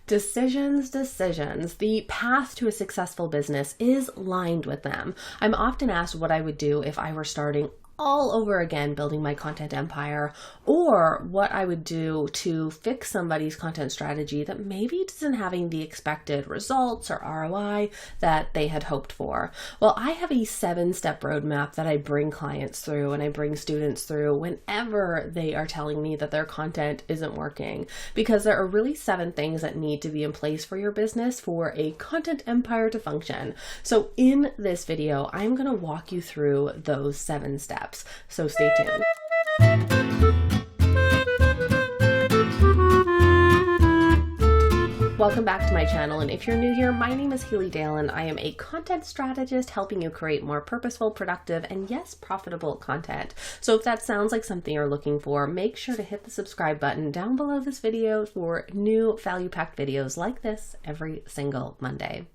Decisions, decisions. The path to a successful business is lined with them. I'm often asked what I would do if I were starting all over again building my content empire, or what I would do to fix somebody's content strategy that maybe isn't having the expected results or ROI that they had hoped for. Well, I have a 7-step roadmap that I bring clients through and I bring students through whenever they are telling me that their content isn't working, because there are really 7 things that need to be in place for your business for a content empire to function. So in this video, I'm going to walk you through those 7 steps. So stay tuned. Welcome back to my channel, and if you're new here, my name is Haley Dale and I am a content strategist helping you create more purposeful, productive, and yes, profitable content. So if that sounds like something you're looking for, make sure to hit the subscribe button down below this video for new value-packed videos like this every single Monday.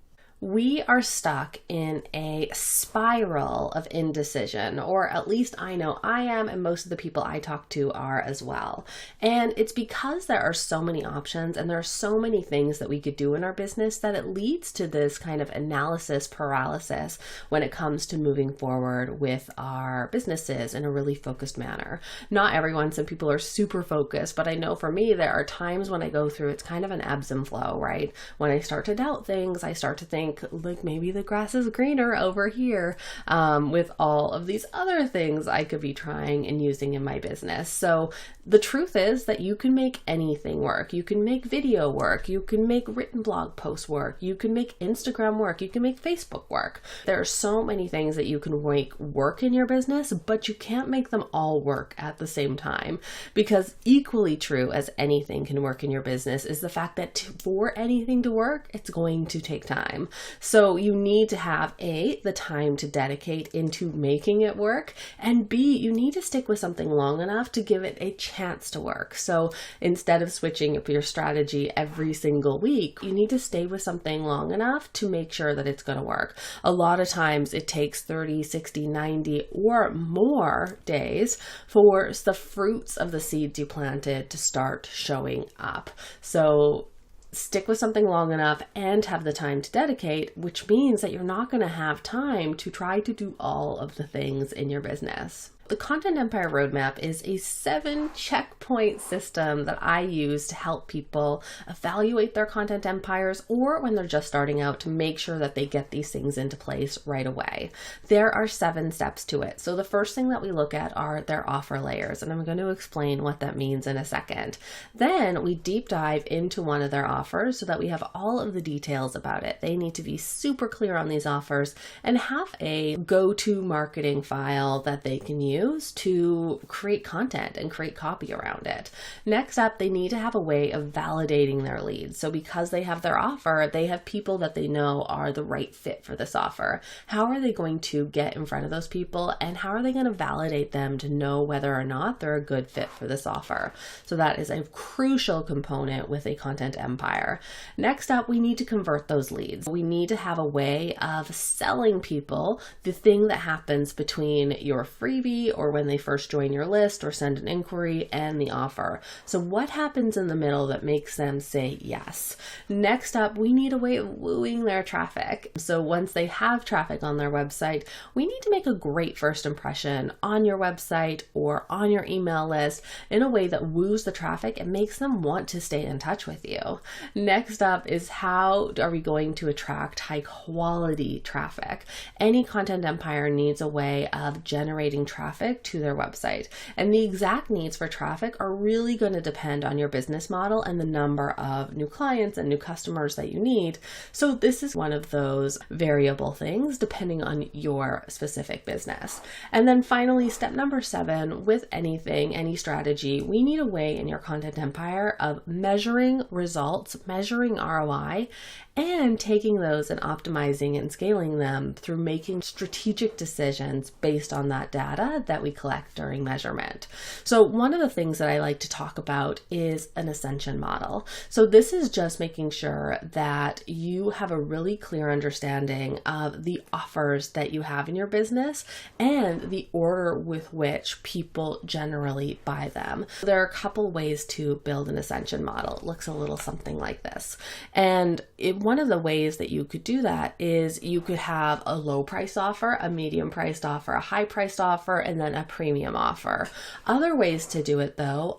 We are stuck in a spiral of indecision, or at least I know I am, and most of the people I talk to are as well. And it's because there are so many options and there are so many things that we could do in our business that it leads to this kind of analysis paralysis when it comes to moving forward with our businesses in a really focused manner. Not everyone, some people are super focused, but I know for me, there are times when I go through, it's kind of an ebbs and flow, right? When I start to doubt things, I start to think, like maybe the grass is greener over here with all of these other things I could be trying and using in my business. So the truth is that you can make anything work. You can make video work. You can make written blog posts work. You can make Instagram work. You can make Facebook work. There are so many things that you can make work in your business, but you can't make them all work at the same time, because equally true as anything can work in your business is the fact that for anything to work, it's going to take time. So you need to have A, the time to dedicate into making it work, and B, you need to stick with something long enough to give it a chance to work. So instead of switching up your strategy every single week, you need to stay with something long enough to make sure that it's going to work. A lot of times it takes 30, 60, 90 or more days for the fruits of the seeds you planted to start showing up. So stick with something long enough and have the time to dedicate, which means that you're not going to have time to try to do all of the things in your business. The Content Empire Roadmap is a 7 checkpoint system that I use to help people evaluate their content empires, or when they're just starting out, to make sure that they get these things into place right away. There are 7 steps to it. So the first thing that we look at are their offer layers, and I'm going to explain what that means in a second. Then we deep dive into one of their offers so that we have all of the details about it. They need to be super clear on these offers and have a go-to marketing file that they can use to create content and create copy around it. Next up, they need to have a way of validating their leads. So because they have their offer, they have people that they know are the right fit for this offer. How are they going to get in front of those people, and how are they going to validate them to know whether or not they're a good fit for this offer? So that is a crucial component with a content empire. Next up, we need to convert those leads. We need to have a way of selling people the thing that happens between your freebie or when they first join your list or send an inquiry and the offer. So what happens in the middle that makes them say yes? Next up, we need a way of wooing their traffic. So once they have traffic on their website, we need to make a great first impression on your website or on your email list in a way that woos the traffic and makes them want to stay in touch with you. Next up is, how are we going to attract high quality traffic? Any content empire needs a way of generating traffic to their website, and the exact needs for traffic are really going to depend on your business model and the number of new clients and new customers that you need. So this is one of those variable things depending on your specific business. And then finally, step number 7, with anything, any strategy, we need a way in your content empire of measuring results, measuring ROI, and taking those and optimizing and scaling them through making strategic decisions based on that data blood that we collect during measurement. So one of the things that I like to talk about is an Ascension model. So this is just making sure that you have a really clear understanding of the offers that you have in your business and the order with which people generally buy them. There are a couple ways to build an Ascension model. It looks a little something like this. And one of the ways that you could do that is you could have a low price offer, a medium priced offer, a high priced offer, and then a premium offer. Other ways to do it though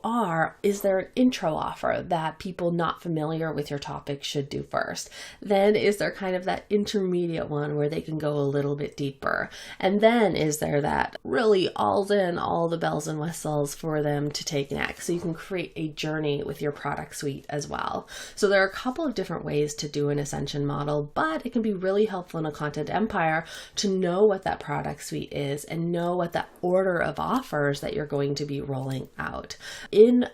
is there an intro offer that people not familiar with your topic should do first? Then is there kind of that intermediate one where they can go a little bit deeper? And then is there that really all the bells and whistles for them to take next? So you can create a journey with your product suite as well. So there are a couple of different ways to do an Ascension model, but it can be really helpful in a content empire to know what that product suite is and know what the order of offers that you're going to be rolling out.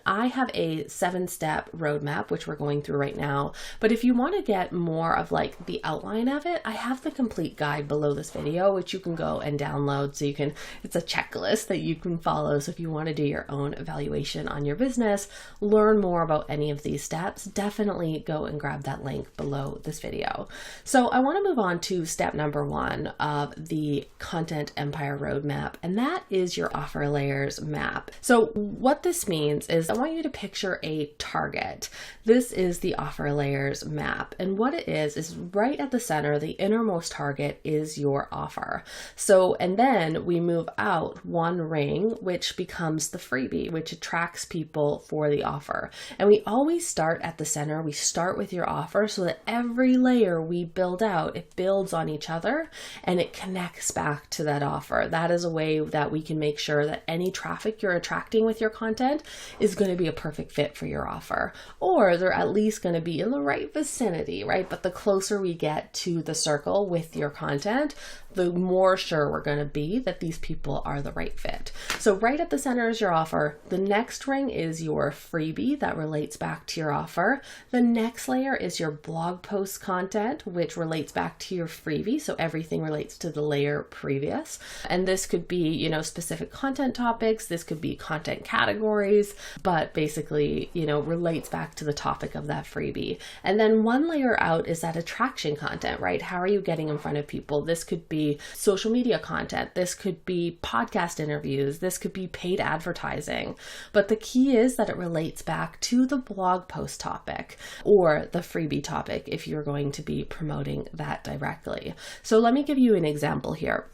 I have a 7-step roadmap, which we're going through right now, but if you want to get more of like the outline of it, I have the complete guide below this video, which you can go and download. So it's a checklist that you can follow. So if you want to do your own evaluation on your business, learn more about any of these steps, definitely go and grab that link below this video. So I want to move on to step number 1 of the content empire roadmap, and that is your offer layers map. So what this means is I want you to picture a target. This is the offer layers map, and what it is right at the center, the innermost target is your offer. So, and then we move out one ring, which becomes the freebie, which attracts people for the offer. And we always start at the center. We start with your offer so that every layer we build out, it builds on each other and it connects back to that offer. That is a way that we can make sure that any traffic you're attracting with your content is going to be a perfect fit for your offer, or they're at least going to be in the right vicinity, right? But the closer we get to the circle with your content, the more sure we're going to be that these people are the right fit. So right at the center is your offer. The next ring is your freebie that relates back to your offer. The next layer is your blog post content, which relates back to your freebie. So everything relates to the layer previous. And this could be, specific content topics. This could be content categories, but basically, relates back to the topic of that freebie. And then one layer out is that attraction content, right? How are you getting in front of people? This could be social media content. This could be podcast interviews. This could be paid advertising. But the key is that it relates back to the blog post topic or the freebie topic if you're going to be promoting that directly. So let me give you an example here.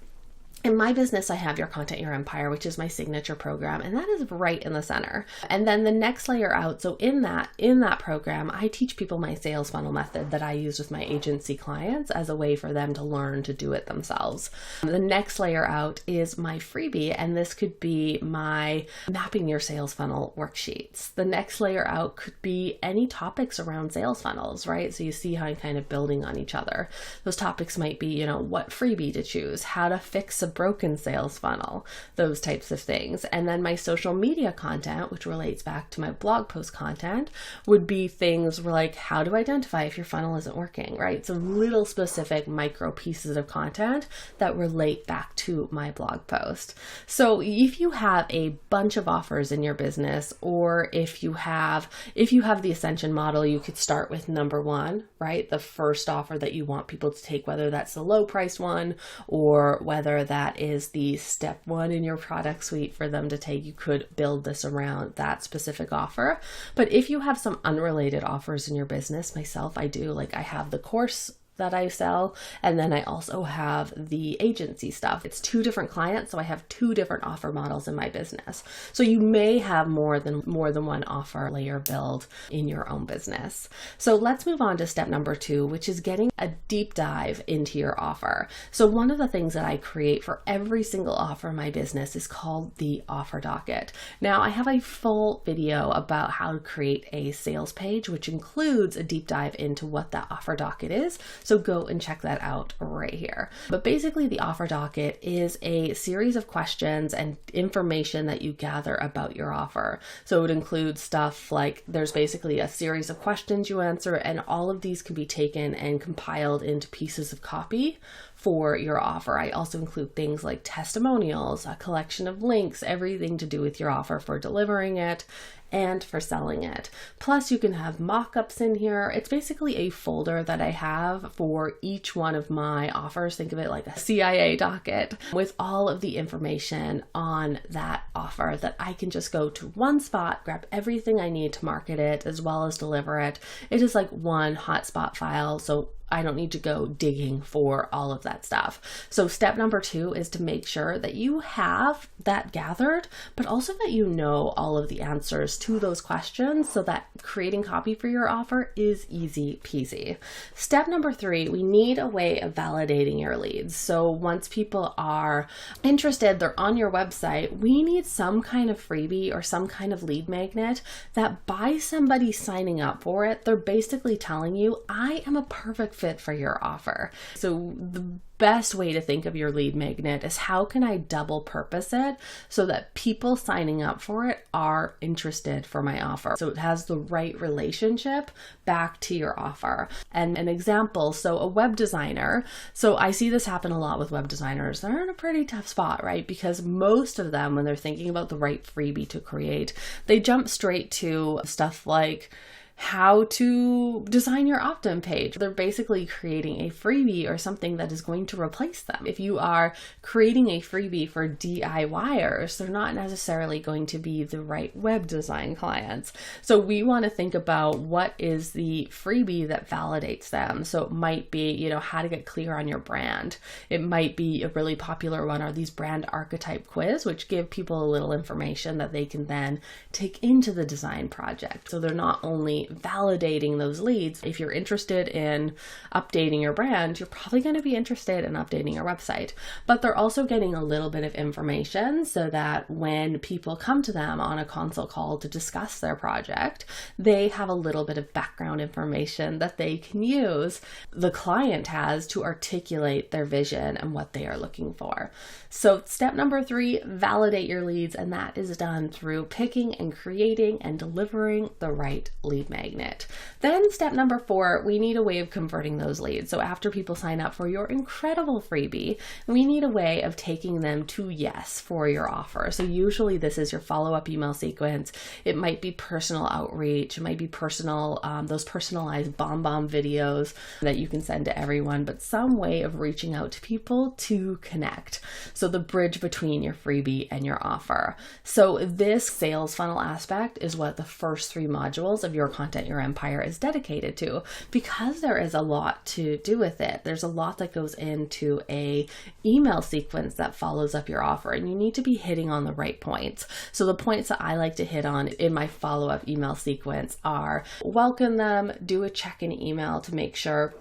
In my business, I have Your Content, Your Empire, which is my signature program, and that is right in the center. And then the next layer out, so in that program, I teach people my sales funnel method that I use with my agency clients as a way for them to learn to do it themselves. The next layer out is my freebie, and this could be my mapping your sales funnel worksheets. The next layer out could be any topics around sales funnels, right? So you see how I'm kind of building on each other. Those topics might be, what freebie to choose, how to fix a broken sales funnel, those types of things. And then my social media content, which relates back to my blog post content, would be things like how to identify if your funnel isn't working, right? So little specific micro pieces of content that relate back to my blog post. So if you have a bunch of offers in your business, or if you have the Ascension model, you could start with number 1, right? The first offer that you want people to take, whether that's the low priced one or whether that is the step 1 in your product suite for them to take. You could build this around that specific offer. But if you have some unrelated offers in your business, myself, I do, I have the course that I sell, and then I also have the agency stuff. It's 2 different clients, so I have 2 different offer models in my business. So you may have more than one offer layer build in your own business. So let's move on to step number 2, which is getting a deep dive into your offer. So one of the things that I create for every single offer in my business is called the offer docket. Now I have a full video about how to create a sales page, which includes a deep dive into what that offer docket is. So go and check that out right here. But basically the offer docket is a series of questions and information that you gather about your offer. So it would include stuff like there's basically a series of questions you answer, and all of these can be taken and compiled into pieces of copy for your offer. I also include things like testimonials, a collection of links, everything to do with your offer for delivering it and for selling it. Plus you can have mock-ups in here. It's basically a folder that I have for each one of my offers. Think of it like a CIA docket with all of the information on that offer that I can just go to one spot, grab everything I need to market it as well as deliver it. It is like one hotspot file, so I don't need to go digging for all of that stuff. So step number 2 is to make sure that you have that gathered, but also that you know all of the answers to those questions so that creating copy for your offer is easy peasy. Step number 3, we need a way of validating your leads. So once people are interested, they're on your website, we need some kind of freebie or some kind of lead magnet that by somebody signing up for it, they're basically telling you, I am a perfect fit for your offer. So the best way to think of your lead magnet is how can I double purpose it so that people signing up for it are interested for my offer. So it has the right relationship back to your offer. And an example, so a web designer, so I see this happen a lot with web designers. They're in a pretty tough spot, right? Because most of them, when they're thinking about the right freebie to create, they jump straight to stuff like how to design your opt-in page. They're basically creating a freebie or something that is going to replace them. If you are creating a freebie for DIYers, they're not necessarily going to be the right web design clients. So we want to think about what is the freebie that validates them. So it might be, how to get clear on your brand. It might be a really popular one are these brand archetype quiz, which give people a little information that they can then take into the design project. So they're not only validating those leads. If you're interested in updating your brand, you're probably going to be interested in updating your website, but they're also getting a little bit of information so that when people come to them on a consult call to discuss their project, they have a little bit of background information that they can use, the client has, to articulate their vision and what they are looking for. So step number 3, validate your leads, and that is done through picking and creating and delivering the right lead magnet. Then step number 4, we need a way of converting those leads. So after people sign up for your incredible freebie, we need a way of taking them to yes for your offer. So usually this is your follow-up email sequence. It might be personal outreach. It might be personal, those personalized bomb videos that you can send to everyone, but some way of reaching out to people to connect. So the bridge between your freebie and your offer. So this sales funnel aspect is what the first 3 modules of Your Content, Your Empire is dedicated to, because there is a lot to do with it. There's a lot that goes into a email sequence that follows up your offer, and you need to be hitting on the right points. So the points that I like to hit on in my follow-up email sequence are welcome them, do a check-in email to make sure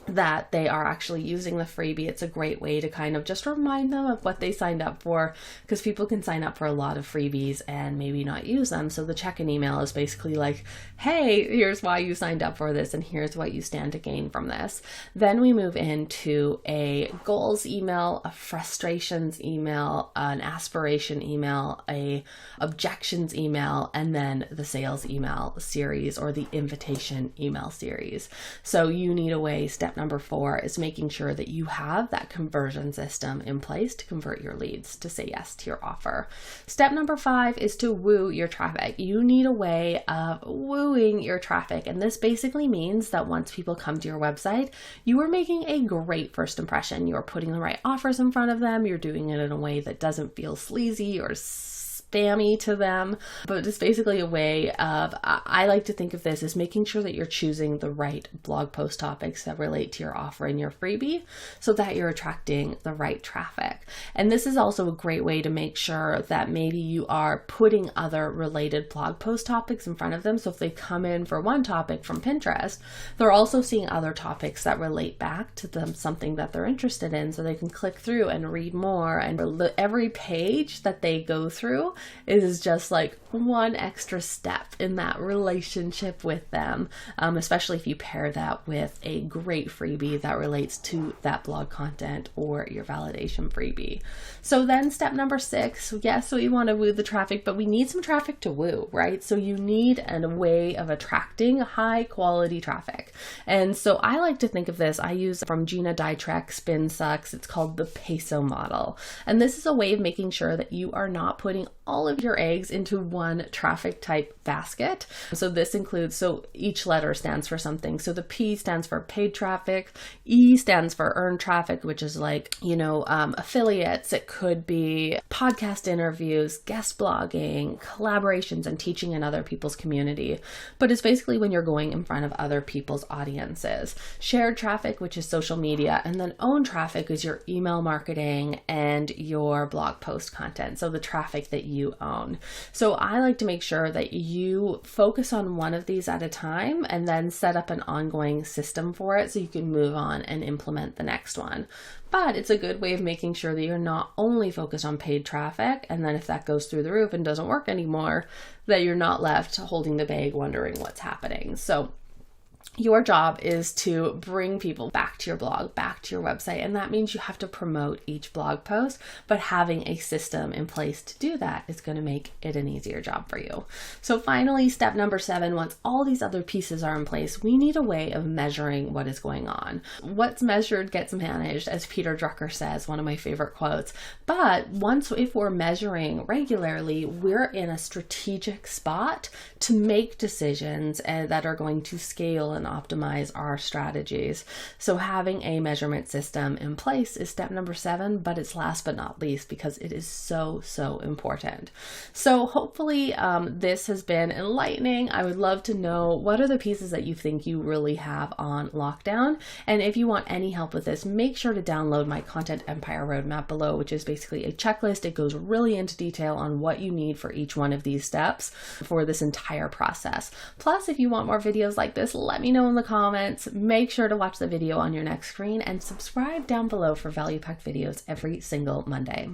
that they are actually using the freebie. It's a great way to kind of just remind them of what they signed up for, because people can sign up for a lot of freebies and maybe not use them. So the check-in email is basically like, hey, here's why you signed up for this and here's what you stand to gain from this. Then we move into a goals email, a frustrations email, an aspiration email, a objections email, and then the sales email series or the invitation email series. So you need a way. Step number 4 is making sure that you have that conversion system in place to convert your leads to say yes to your offer. Step number 5 is to woo your traffic. You need a way of wooing your traffic. And this basically means that once people come to your website, you are making a great first impression. You're putting the right offers in front of them. You're doing it in a way that doesn't feel sleazy or spammy to them, but it's basically a way of, I like to think of this as making sure that you're choosing the right blog post topics that relate to your offer and your freebie so that you're attracting the right traffic. And this is also a great way to make sure that maybe you are putting other related blog post topics in front of them. So if they come in for one topic from Pinterest, they're also seeing other topics that relate back to them, something that they're interested in, so they can click through and read more. And every page that they go through, is just like one extra step in that relationship with them, especially if you pair that with a great freebie that relates to that blog content or your validation freebie. So then step number 6, yes, we want to woo the traffic, but we need some traffic to woo, right? So you need a way of attracting high quality traffic. And so I like to think of this, I use from Gina Dietrich, Spin Sucks, it's called the Peso Model. And this is a way of making sure that you are not putting all of your eggs into one traffic type basket. So this includes, so each letter stands for something. So the P stands for paid traffic, E stands for earned traffic, which is like, affiliates. It could be podcast interviews, guest blogging, collaborations, and teaching in other people's community. But it's basically when you're going in front of other people's audiences. Shared traffic, which is social media, and then owned traffic is your email marketing and your blog post content. So the traffic that you own. So I like to make sure that you focus on one of these at a time and then set up an ongoing system for it so you can move on and implement the next one. But it's a good way of making sure that you're not only focused on paid traffic, and then if that goes through the roof and doesn't work anymore, that you're not left holding the bag wondering what's happening. So your job is to bring people back to your blog, back to your website, and that means you have to promote each blog post, but having a system in place to do that is going to make it an easier job for you. So finally, step number 7, once all these other pieces are in place, we need a way of measuring what is going on. What's measured gets managed, as Peter Drucker says, one of my favorite quotes. But if we're measuring regularly, we're in a strategic spot to make decisions that are going to scale and optimize our strategies. So having a measurement system in place is step number 7, but it's last but not least because it is so important. So hopefully this has been enlightening. I would love to know what are the pieces that you think you really have on lockdown. And if you want any help with this, make sure to download my Content Empire Roadmap below, which is basically a checklist. It goes really into detail on what you need for each one of these steps for this entire process. Plus, if you want more videos like this, let me know in the comments. Make sure to watch the video on your next screen and subscribe down below for value packed videos every single Monday.